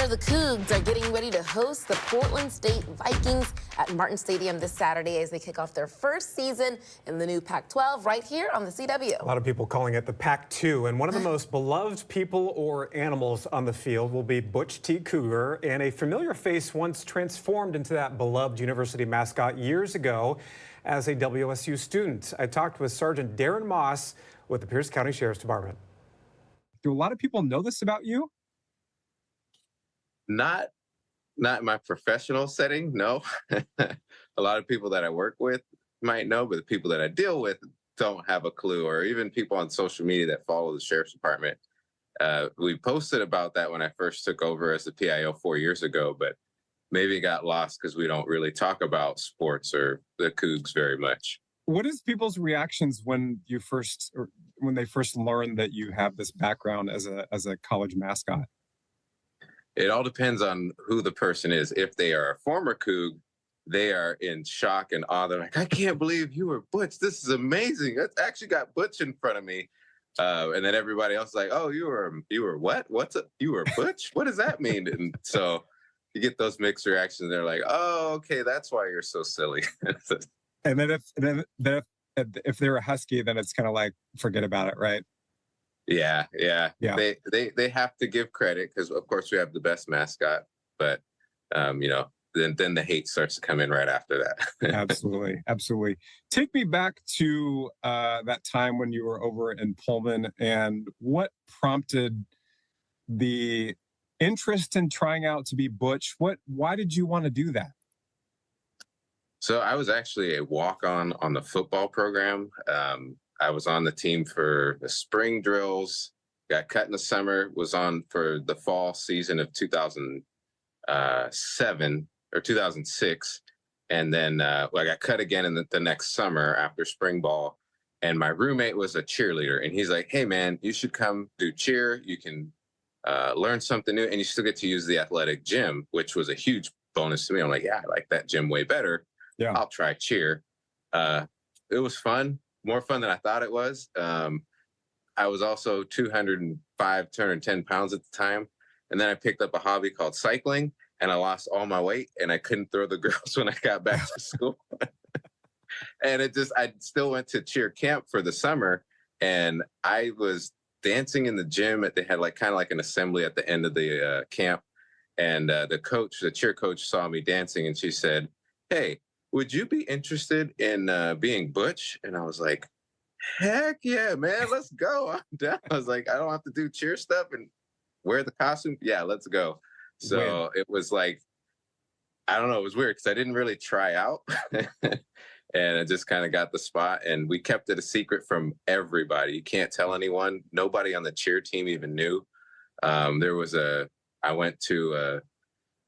Summer, the Cougs are getting ready to host the Portland State Vikings at Martin Stadium this Saturday as they kick off their first season in the new Pac-12 right here on the CW. A lot of people calling it the Pac-2, and one of the most beloved people or animals on the field will be Butch T. Cougar, and a familiar face once transformed into that beloved university mascot years ago as a WSU student. I talked with Sergeant Darren Moss with the Pierce County Sheriff's Department. Do a lot of people know this about you? Not in my professional setting, no. A lot of people that I work with might know, but the people that I deal with don't have a clue, or even people on social media that follow the Sheriff's Department. We posted about that when I first took over as the PIO 4 years ago, but maybe it got lost because we don't really talk about sports or the Cougs very much. What is people's reactions when they first learn that you have this background as a college mascot? It all depends on who the person is. If they are a former Coug, they are in shock and awe. They're like, I can't believe you were Butch. This is amazing. I actually got Butch in front of me. And then everybody else is like, oh, you were what? You were Butch? What does that mean? And so you get those mixed reactions. They're like, oh, okay, that's why you're so silly. And then if they're a Husky, then it's kind of like, forget about it, right? Yeah. They have to give credit because, of course, we have the best mascot. But, then the hate starts to come in right after that. Absolutely. Take me back to that time when you were over in Pullman, and what prompted the interest in trying out to be Butch? Why did you want to do that? So I was actually a walk-on the football program. I was on the team for the spring drills, got cut in the summer, was on for the fall season of 2007 or 2006. And then I got cut again in the next summer after spring ball. And my roommate was a cheerleader. And he's like, hey, man, you should come do cheer. You can learn something new. And you still get to use the athletic gym, which was a huge bonus to me. I'm like, yeah, I like that gym way better. Yeah, I'll try cheer. It was fun. More fun than I thought it was. I was also 205, 210 pounds at the time. And then I picked up a hobby called cycling, and I lost all my weight, and I couldn't throw the girls when I got back to school. And I still went to cheer camp for the summer, and I was dancing in the gym. They had kind of like an assembly at the end of the camp. And the cheer coach saw me dancing, and she said, hey, would you be interested in being Butch? And I was like, heck yeah, man, let's go. I'm down. I was like, I don't have to do cheer stuff and wear the costume. Yeah, let's go. So It was like, I don't know, it was weird because I didn't really try out. And I just kind of got the spot. And we kept it a secret from everybody. You can't tell anyone. Nobody on the cheer team even knew. I went to a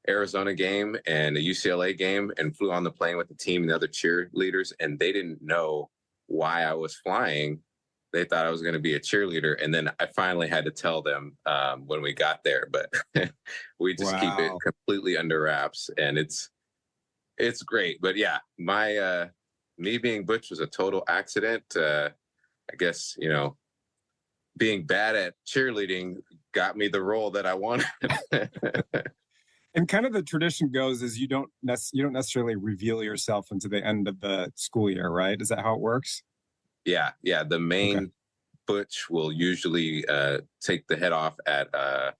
Arizona game and a UCLA game and flew on the plane with the team and the other cheerleaders, and they didn't know why I was flying. They thought I was going to be a cheerleader, and then I finally had to tell them when we got there, but we just keep it completely under wraps, and it's great. But yeah, me being Butch was a total accident. I guess, being bad at cheerleading got me the role that I wanted. And kind of the tradition goes is you don't necessarily reveal yourself until the end of the school year, right? Is that how it works? Yeah. The main Butch will usually take the head off at a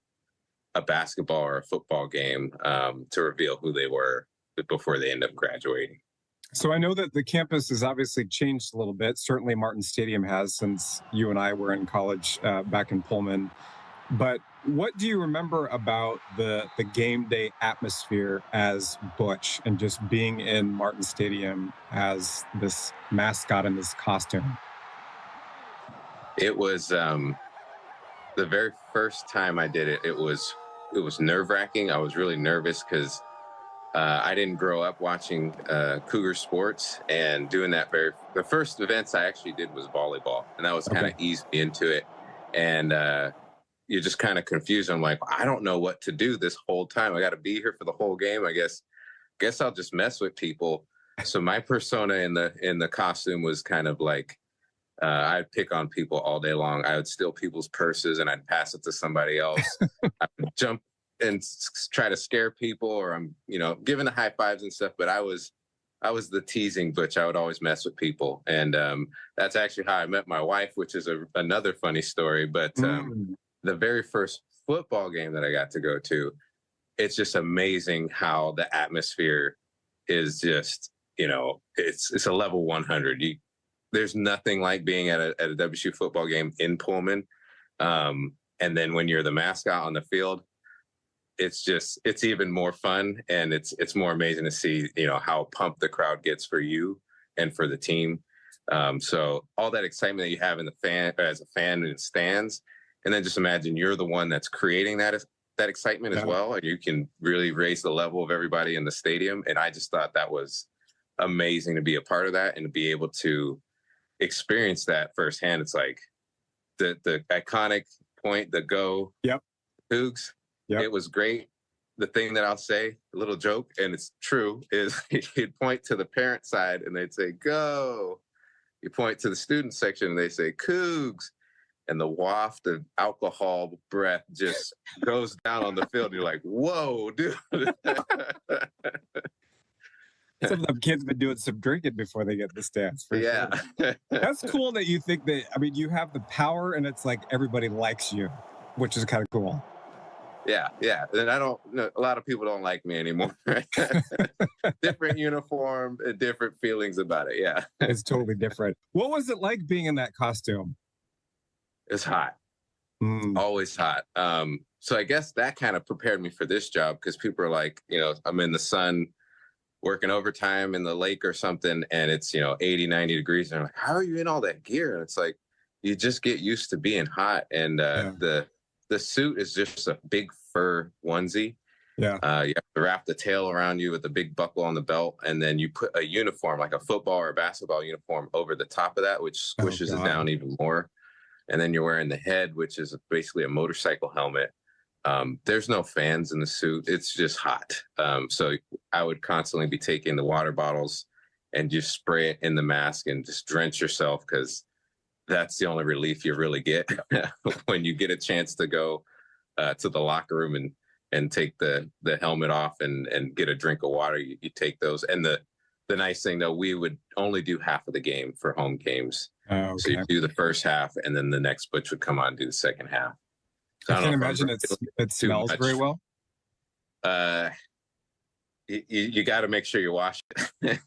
basketball or a football game to reveal who they were before they end up graduating. So I know that the campus has obviously changed a little bit. Certainly Martin Stadium has since you and I were in college back in Pullman. But what do you remember about the game day atmosphere as Butch and just being in Martin Stadium as this mascot in this costume? It was the very first time I did it. It was nerve-wracking. I was really nervous because I didn't grow up watching Cougar sports, and doing that the first events I actually did was volleyball, and that was kind of eased me into it. And you're just kind of confused. I'm like, I don't know what to do this whole time. I got to be here for the whole game. I guess I'll just mess with people. So my persona in the costume was kind of like, I'd pick on people all day long. I would steal people's purses and I'd pass it to somebody else. I would jump and try to scare people, or I'm, giving the high fives and stuff. But I was the teasing Butch. I would always mess with people. And that's actually how I met my wife, which is another funny story. But the very first football game that I got to go to, it's just amazing how the atmosphere is just, it's a level 100. There's nothing like being at a WSU football game in Pullman. And then when you're the mascot on the field, it's even more fun, and it's more amazing to see, how pumped the crowd gets for you and for the team. So all that excitement that you have as a fan in the stands, and then just imagine you're the one that's creating that excitement as well, and you can really raise the level of everybody in the stadium. And I just thought that was amazing to be a part of that and to be able to experience that firsthand. It's like the iconic point, the go, Cougs. Yep. It was great. The thing that I'll say, a little joke, and it's true, is you'd point to the parent side and they'd say, go. You point to the student section and they say, Cougs. And the waft of alcohol breath just goes down on the field. You're like, whoa, dude. Some of them kids been doing some drinking before they get the stands. Yeah. Sure. That's cool that you think that, you have the power and it's like everybody likes you, which is kind of cool. Yeah. And a lot of people don't like me anymore. Different uniform, different feelings about it. Yeah. It's totally different. What was it like being in that costume? It's hot. Always hot. So I guess that kind of prepared me for this job, because people are like, I'm in the sun working overtime in the lake or something, and it's, 80, 90 degrees. And I'm like, how are you in all that gear? And it's like, you just get used to being hot. And the suit is just a big fur onesie. Yeah. You have to wrap the tail around you with a big buckle on the belt. And then you put a uniform, like a football or basketball uniform, over the top of that, which squishes it down even more. And then you're wearing the head, which is basically a motorcycle helmet. There's no fans in the suit. It's just hot. So I would constantly be taking the water bottles and just spray it in the mask and just drench yourself, because that's the only relief you really get when you get a chance to go to the locker room and take the helmet off and get a drink of water. You take those. And the nice thing, though, we would only do half of the game for home games. Oh, okay. So you do the first half, and then the next Butch would come on and do the second half. So I can't imagine it smells very well. You got to make sure you wash it.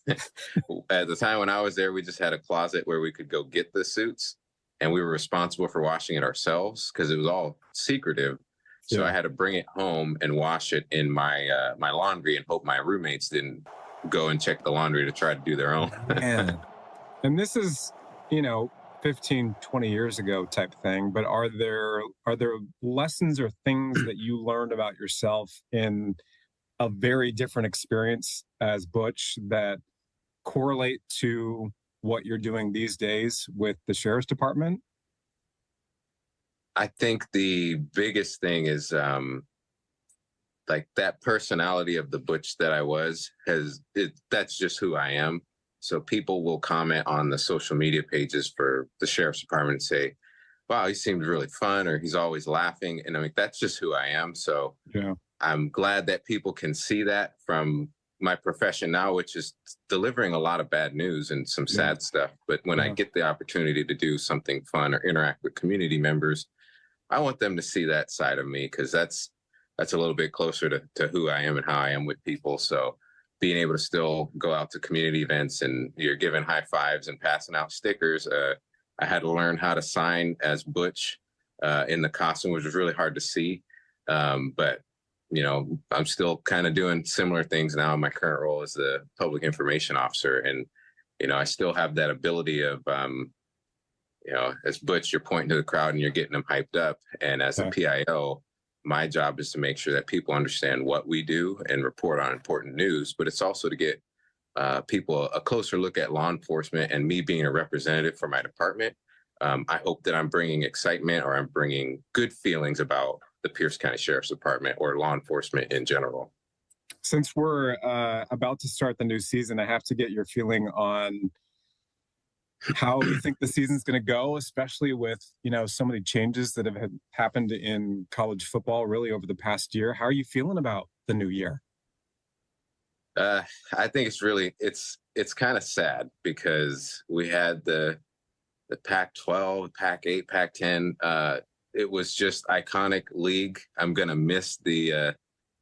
At the time when I was there, we just had a closet where we could go get the suits, and we were responsible for washing it ourselves because it was all secretive. So I had to bring it home and wash it in my my laundry, and hope my roommates didn't go and check the laundry to try to do their own. Man. And this is, 15, 20 years ago type thing, but are there lessons or things that you learned about yourself in a very different experience as Butch that correlate to what you're doing these days with the Sheriff's Department? I think the biggest thing is like that personality of the Butch that I was that's just who I am. So people will comment on the social media pages for the Sheriff's Department and say, wow, he seems really fun, or he's always laughing. And that's just who I am. So I'm glad that people can see that from my profession now, which is delivering a lot of bad news and some sad stuff. But when I get the opportunity to do something fun or interact with community members, I want them to see that side of me, because that's a little bit closer to who I am and how I am with people. So being able to still go out to community events and you're giving high fives and passing out stickers. I had to learn how to sign as Butch in the costume, which was really hard to see. But, I'm still kind of doing similar things now in my current role as the public information officer. And, I still have that ability of, as Butch, you're pointing to the crowd and you're getting them hyped up. And as a PIO, my job is to make sure that people understand what we do and report on important news, but it's also to get people a closer look at law enforcement. And me being a representative for my department, I hope that I'm bringing excitement, or I'm bringing good feelings about the Pierce County Sheriff's Department or law enforcement in general. Since we're about to start the new season, I have to get your feeling on how you think the season's going to go, especially with, so many changes that have happened in college football really over the past year. How are you feeling about the new year? I think it's kind of sad because we had the Pac-12, Pac-8, Pac-10. It was just iconic league. I'm gonna miss the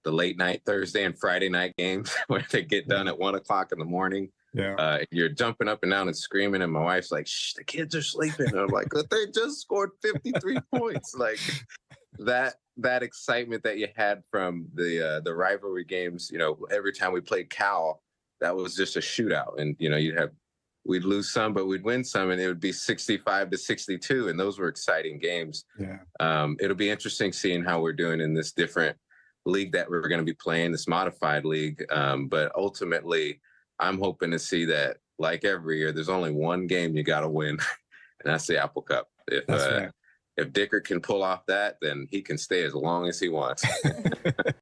late night Thursday and Friday night games where they get done at 1:00 in the morning. Yeah. You're jumping up and down and screaming, and my wife's like, "Shh, the kids are sleeping." And I'm like, "But they just scored 53 points." Like that excitement that you had from the rivalry games. Every time we played Cal, that was just a shootout, and we'd lose some, but we'd win some, and it would be 65-62, and those were exciting games. Yeah. It'll be interesting seeing how we're doing in this different league that we're going to be playing, this modified league. But ultimately, I'm hoping to see that, like every year, there's only one game you got to win, and that's the Apple Cup. If Dicker can pull off that, then he can stay as long as he wants.